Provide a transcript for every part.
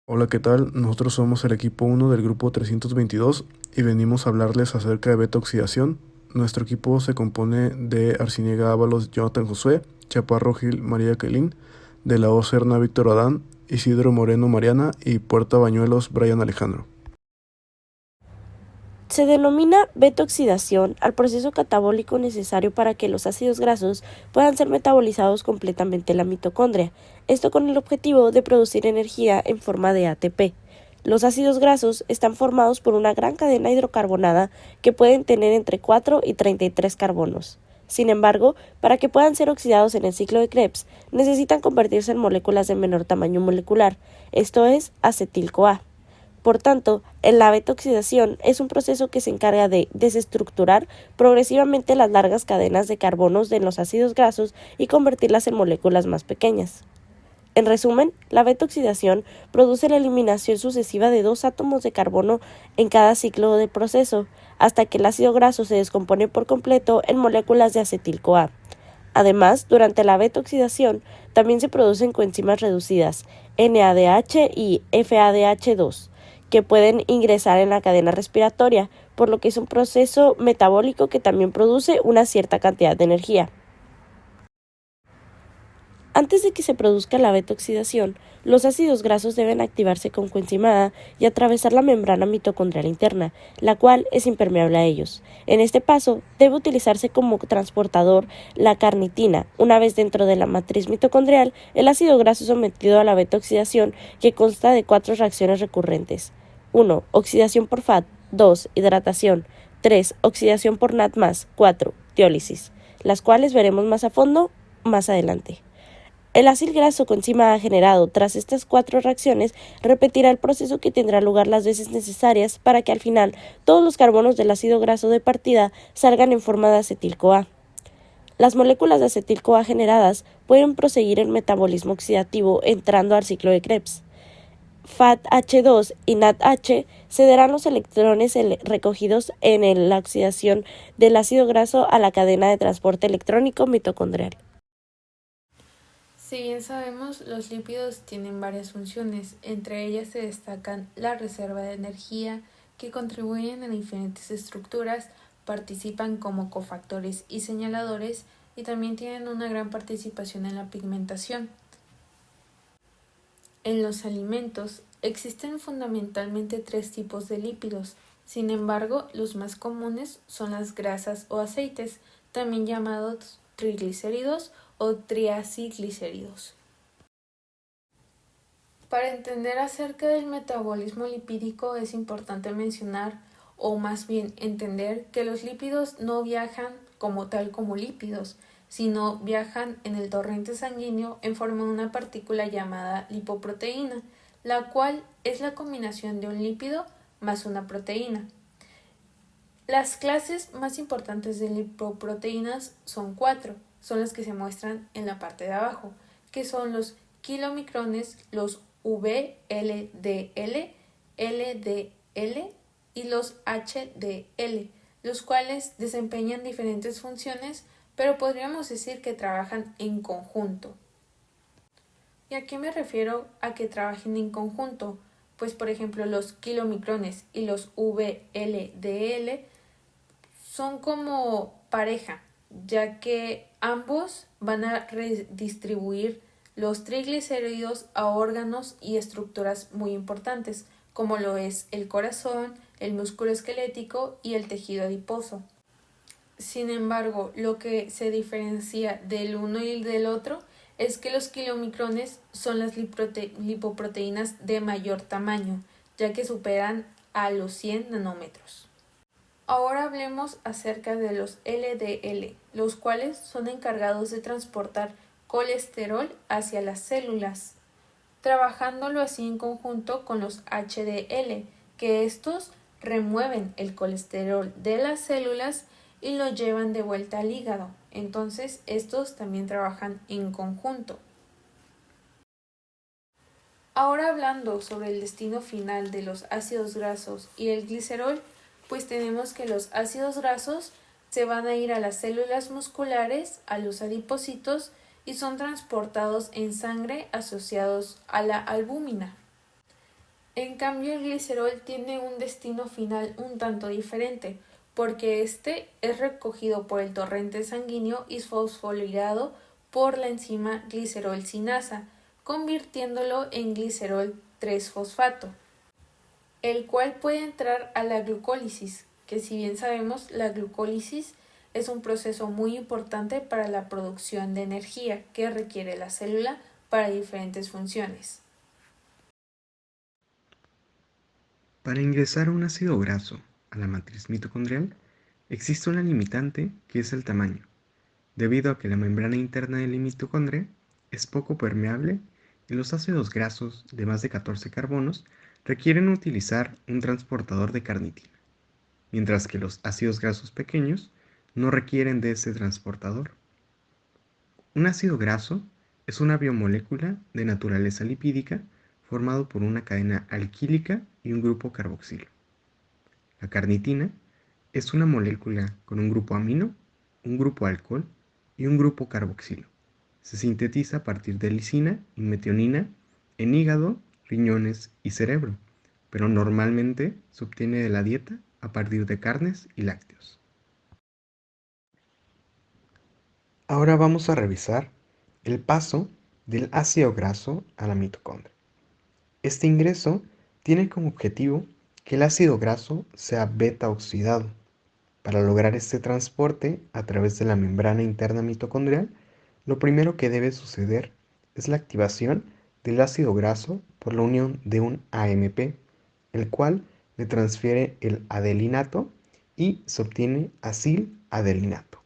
Hola, ¿qué tal? Nosotros somos el equipo 1 del grupo 322 y venimos a hablarles acerca de beta-oxidación. Nuestro equipo se compone de Arciniega Ábalos, Jonathan Josué, Chaparro Gil, María Kelín, de la O Serna, Víctor Adán, Isidro Moreno, Mariana y Puerta Bañuelos, Brian Alejandro. Se denomina beta-oxidación al proceso catabólico necesario para que los ácidos grasos puedan ser metabolizados completamente en la mitocondria, esto con el objetivo de producir energía en forma de ATP. Los ácidos grasos están formados por una gran cadena hidrocarbonada que pueden tener entre 4 y 33 carbonos. Sin embargo, para que puedan ser oxidados en el ciclo de Krebs, necesitan convertirse en moléculas de menor tamaño molecular, esto es, acetil-CoA. Por tanto, la beta-oxidación es un proceso que se encarga de desestructurar progresivamente las largas cadenas de carbonos de los ácidos grasos y convertirlas en moléculas más pequeñas. En resumen, la beta-oxidación produce la eliminación sucesiva de 2 átomos de carbono en cada ciclo de proceso, hasta que el ácido graso se descompone por completo en moléculas de acetil-CoA. Además, durante la beta-oxidación también se producen coenzimas reducidas, NADH y FADH2, que pueden ingresar en la cadena respiratoria, por lo que es un proceso metabólico que también produce una cierta cantidad de energía. Antes de que se produzca la beta-oxidación, los ácidos grasos deben activarse con coenzima A y atravesar la membrana mitocondrial interna, la cual es impermeable a ellos. En este paso, debe utilizarse como transportador la carnitina. Una vez dentro de la matriz mitocondrial, el ácido graso es sometido a la beta-oxidación, que consta de 4 reacciones recurrentes. 1. Oxidación por FAD. 2. Hidratación. 3. Oxidación por NAD+. 4. Diólisis, las cuales veremos más a fondo más adelante. El ácido graso coenzima A generado tras estas 4 reacciones repetirá el proceso que tendrá lugar las veces necesarias para que al final todos los carbonos del ácido graso de partida salgan en forma de acetil-CoA. Las moléculas de acetil-CoA generadas pueden proseguir el metabolismo oxidativo entrando al ciclo de Krebs. FADH2 y NADH cederán los electrones recogidos en la oxidación del ácido graso a la cadena de transporte electrónico mitocondrial. Si bien sabemos, los lípidos tienen varias funciones, entre ellas se destacan la reserva de energía, que contribuyen a diferentes estructuras, participan como cofactores y señaladores y también tienen una gran participación en la pigmentación. En los alimentos existen fundamentalmente 3 tipos de lípidos, sin embargo, los más comunes son las grasas o aceites, también llamados triglicéridos o triaciglicéridos. Para entender acerca del metabolismo lipídico es importante mencionar, o más bien entender, que los lípidos no viajan como tal como lípidos, sino viajan en el torrente sanguíneo en forma de una partícula llamada lipoproteína, la cual es la combinación de un lípido más una proteína. Las clases más importantes de lipoproteínas son 4, son las que se muestran en la parte de abajo, que son los kilomicrones, los VLDL, LDL y los HDL, los cuales desempeñan diferentes funciones, pero podríamos decir que trabajan en conjunto. ¿Y a qué me refiero a que trabajen en conjunto? Pues por ejemplo los kilomicrones y los VLDL son como pareja, ya que ambos van a redistribuir los triglicéridos a órganos y estructuras muy importantes, como lo es el corazón, el músculo esquelético y el tejido adiposo. Sin embargo, lo que se diferencia del uno y del otro es que los kilomicrones son las lipoproteínas de mayor tamaño, ya que superan a los 100 nanómetros. Ahora hablemos acerca de los LDL, los cuales son encargados de transportar colesterol hacia las células, trabajándolo así en conjunto con los HDL, que estos remueven el colesterol de las células y lo llevan de vuelta al hígado. Entonces, estos también trabajan en conjunto. Ahora hablando sobre el destino final de los ácidos grasos y el glicerol, pues tenemos que los ácidos grasos se van a ir a las células musculares, a los adipocitos y son transportados en sangre asociados a la albúmina. En cambio, el glicerol tiene un destino final un tanto diferente, porque este es recogido por el torrente sanguíneo y fosforilado por la enzima glicerol sinasa, convirtiéndolo en glicerol 3-fosfato, el cual puede entrar a la glucólisis, que si bien sabemos, la glucólisis es un proceso muy importante para la producción de energía que requiere la célula para diferentes funciones. Para ingresar un ácido graso a la matriz mitocondrial, existe una limitante que es el tamaño, debido a que la membrana interna de la mitocondria es poco permeable y los ácidos grasos de más de 14 carbonos requieren utilizar un transportador de carnitina, mientras que los ácidos grasos pequeños no requieren de ese transportador. Un ácido graso es una biomolécula de naturaleza lipídica formado por una cadena alquílica y un grupo carboxilo. La carnitina es una molécula con un grupo amino, un grupo alcohol y un grupo carboxilo. Se sintetiza a partir de lisina y metionina en hígado, riñones y cerebro, pero normalmente se obtiene de la dieta a partir de carnes y lácteos. Ahora vamos a revisar el paso del ácido graso a la mitocondria. Este ingreso tiene como objetivo que el ácido graso sea beta oxidado. Para lograr este transporte a través de la membrana interna mitocondrial, lo primero que debe suceder es la activación del ácido graso por la unión de un AMP, el cual le transfiere el adelinato y se obtiene acil-adelinato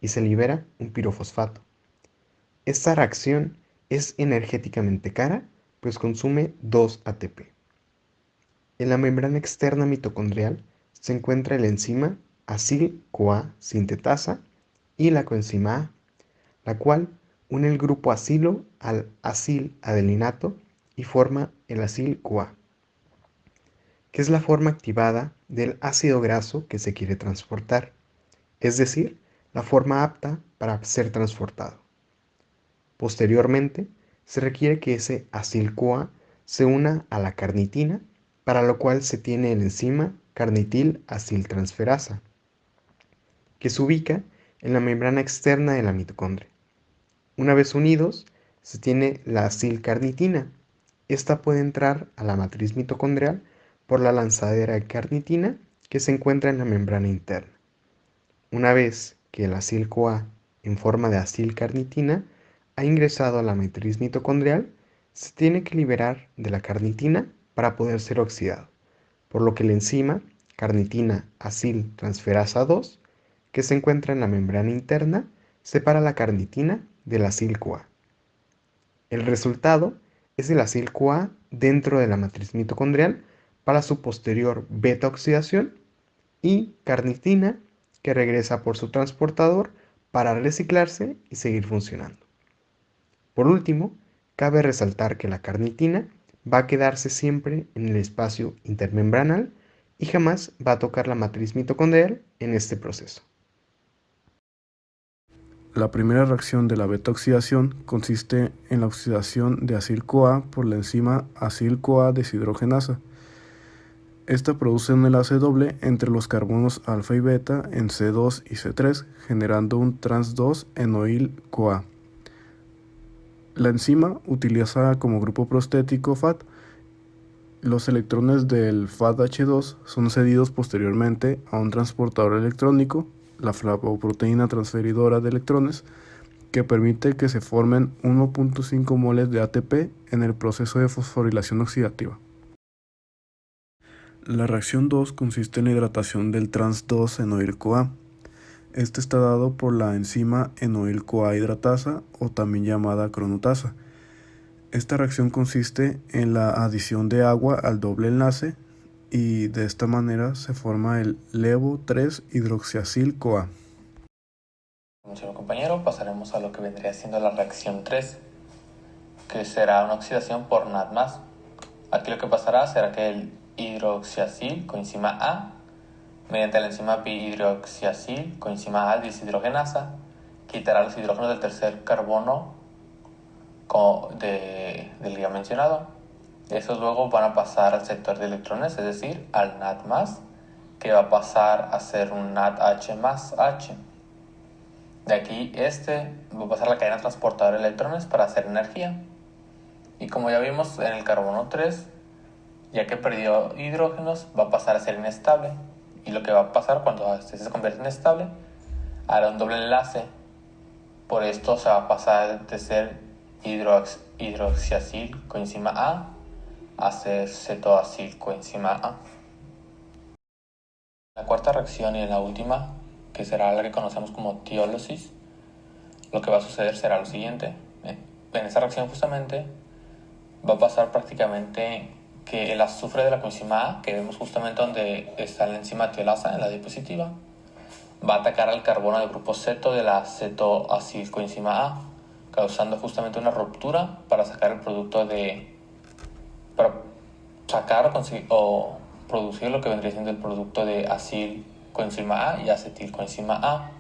y se libera un pirofosfato. Esta reacción es energéticamente cara, pues consume 2 ATP. En la membrana externa mitocondrial se encuentra la enzima acil-CoA sintetasa y la coenzima A, la cual une el grupo acilo al acil-adelinato y forma el acil-CoA, que es la forma activada del ácido graso que se quiere transportar, es decir, la forma apta para ser transportado. Posteriormente, se requiere que ese acil-CoA se una a la carnitina, para lo cual se tiene la enzima carnitil-aciltransferasa, que se ubica en la membrana externa de la mitocondria. Una vez unidos, se tiene la acilcarnitina. Esta puede entrar a la matriz mitocondrial por la lanzadera de carnitina que se encuentra en la membrana interna. Una vez que el acil-CoA en forma de acilcarnitina ha ingresado a la matriz mitocondrial, se tiene que liberar de la carnitina para poder ser oxidado, por lo que la enzima carnitina aciltransferasa 2, que se encuentra en la membrana interna, separa la carnitina del acil-CoA. El resultado es el acil-CoA dentro de la matriz mitocondrial para su posterior beta-oxidación y carnitina que regresa por su transportador para reciclarse y seguir funcionando. Por último, cabe resaltar que la carnitina va a quedarse siempre en el espacio intermembranal y jamás va a tocar la matriz mitocondrial en este proceso. La primera reacción de la beta-oxidación consiste en la oxidación de acil-CoA por la enzima acil-CoA deshidrogenasa. Esta produce un enlace doble entre los carbonos alfa y beta en C2 y C3, generando un trans 2-enoil-CoA. La enzima utiliza como grupo prostético FAT. Los electrones del FAT-H2 son cedidos posteriormente a un transportador electrónico, la flavoproteína transferidora de electrones, que permite que se formen 1.5 moles de ATP en el proceso de fosforilación oxidativa. La reacción 2 consiste en la hidratación del trans 2-enoil-CoA. Este está dado por la enzima enoil-CoA hidratasa o también llamada cronutasa. Esta reacción consiste en la adición de agua al doble enlace y de esta manera se forma el levo-3-hidroxiacil-CoA. Como dice mi compañero, pasaremos a lo que vendría siendo la reacción 3, que será una oxidación por NAD+. Aquí lo que pasará será que el hidroxiacil coenzima A, mediante la enzima bihidroxiacil coenzima A deshidrogenasa, quitará los hidrógenos del tercer carbono del ya mencionado Esos luego van a pasar al sector de electrones, es decir, al NAD+, que va a pasar a ser un NADH más H. De aquí va a pasar a la cadena transportadora de electrones para hacer energía. Y como ya vimos en el carbono 3, ya que perdió hidrógenos, va a pasar a ser inestable. Y lo que va a pasar cuando este se convierte en estable, hará un doble enlace. Por esto se va a pasar de ser hidroxiacil coenzima a ser cetoacil coenzima A. La cuarta reacción y la última, que será la que conocemos como tiólisis, lo que va a suceder será lo siguiente. En esta reacción justamente va a pasar prácticamente que el azufre de la coenzima A, que vemos justamente donde está la enzima tiolasa en la diapositiva, va a atacar al carbono del grupo ceto de la cetoacilcoenzima A, causando justamente una ruptura para sacar el producto para sacar o producir lo que vendría siendo el producto de acilcoenzima A y acetilcoenzima A.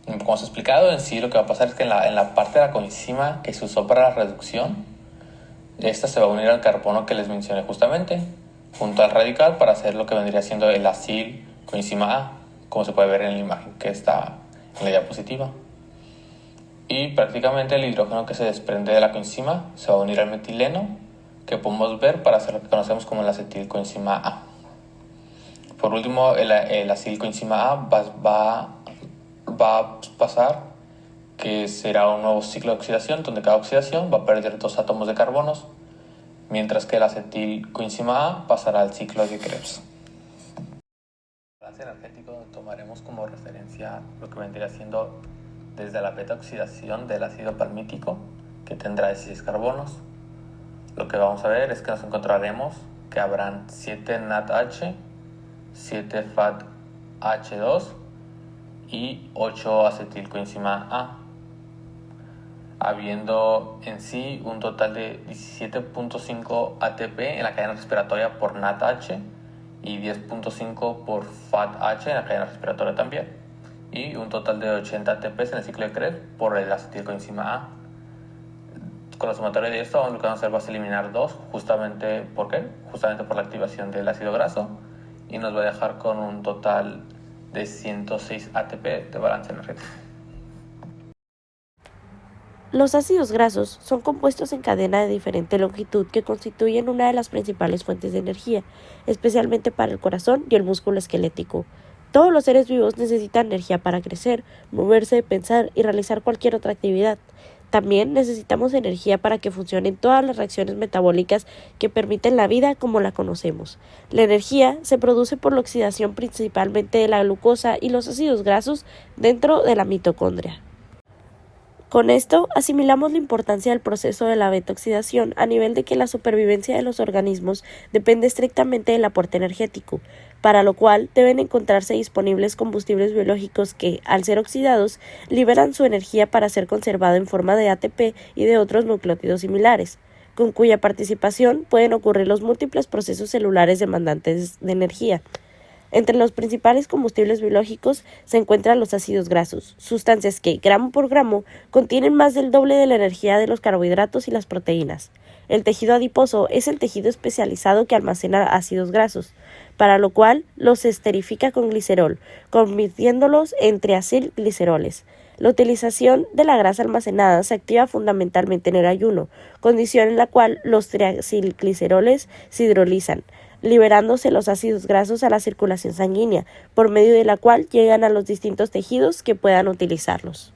Como os he explicado, en sí lo que va a pasar es que en la parte de la coenzima que se usó para la reducción, esta se va a unir al carbono que les mencioné justamente, junto al radical para hacer lo que vendría siendo el acilcoenzima A, como se puede ver en la imagen que está en la diapositiva. Y prácticamente el hidrógeno que se desprende de la coenzima se va a unir al metileno, que podemos ver para hacer lo que conocemos como el acetilcoenzima A. Por último, el acilcoenzima A va a pasar que será un nuevo ciclo de oxidación, donde cada oxidación va a perder 2 átomos de carbonos, mientras que el acetilcoenzima A pasará al ciclo de Krebs. Balance energético tomaremos como referencia lo que vendría siendo desde la beta oxidación del ácido palmítico, que tendrá 16 carbonos. Lo que vamos a ver es que nos encontraremos que habrán 7 NADH, 7 FADH2 y 8 acetilcoenzima A, habiendo en sí un total de 17.5 ATP en la cadena respiratoria por NADH y 10.5 por FADH en la cadena respiratoria también, y un total de 80 ATPs en el ciclo de Krebs por el acetilcoenzima A. Con la sumatoria de esto, lo que vamos a hacer va a eliminar 2, justamente por la activación del ácido graso, y nos va a dejar con un total de 106 ATP de balance energético. Los ácidos grasos son compuestos en cadena de diferente longitud que constituyen una de las principales fuentes de energía, especialmente para el corazón y el músculo esquelético. Todos los seres vivos necesitan energía para crecer, moverse, pensar y realizar cualquier otra actividad. También necesitamos energía para que funcionen todas las reacciones metabólicas que permiten la vida como la conocemos. La energía se produce por la oxidación principalmente de la glucosa y los ácidos grasos dentro de la mitocondria. Con esto, asimilamos la importancia del proceso de la beta-oxidación a nivel de que la supervivencia de los organismos depende estrictamente del aporte energético, para lo cual deben encontrarse disponibles combustibles biológicos que, al ser oxidados, liberan su energía para ser conservado en forma de ATP y de otros nucleótidos similares, con cuya participación pueden ocurrir los múltiples procesos celulares demandantes de energía. Entre los principales combustibles biológicos se encuentran los ácidos grasos, sustancias que, gramo por gramo, contienen más del doble de la energía de los carbohidratos y las proteínas. El tejido adiposo es el tejido especializado que almacena ácidos grasos, para lo cual los esterifica con glicerol, convirtiéndolos en triacilgliceroles. La utilización de la grasa almacenada se activa fundamentalmente en el ayuno, condición en la cual los triacilgliceroles se hidrolizan, liberándose los ácidos grasos a la circulación sanguínea, por medio de la cual llegan a los distintos tejidos que puedan utilizarlos.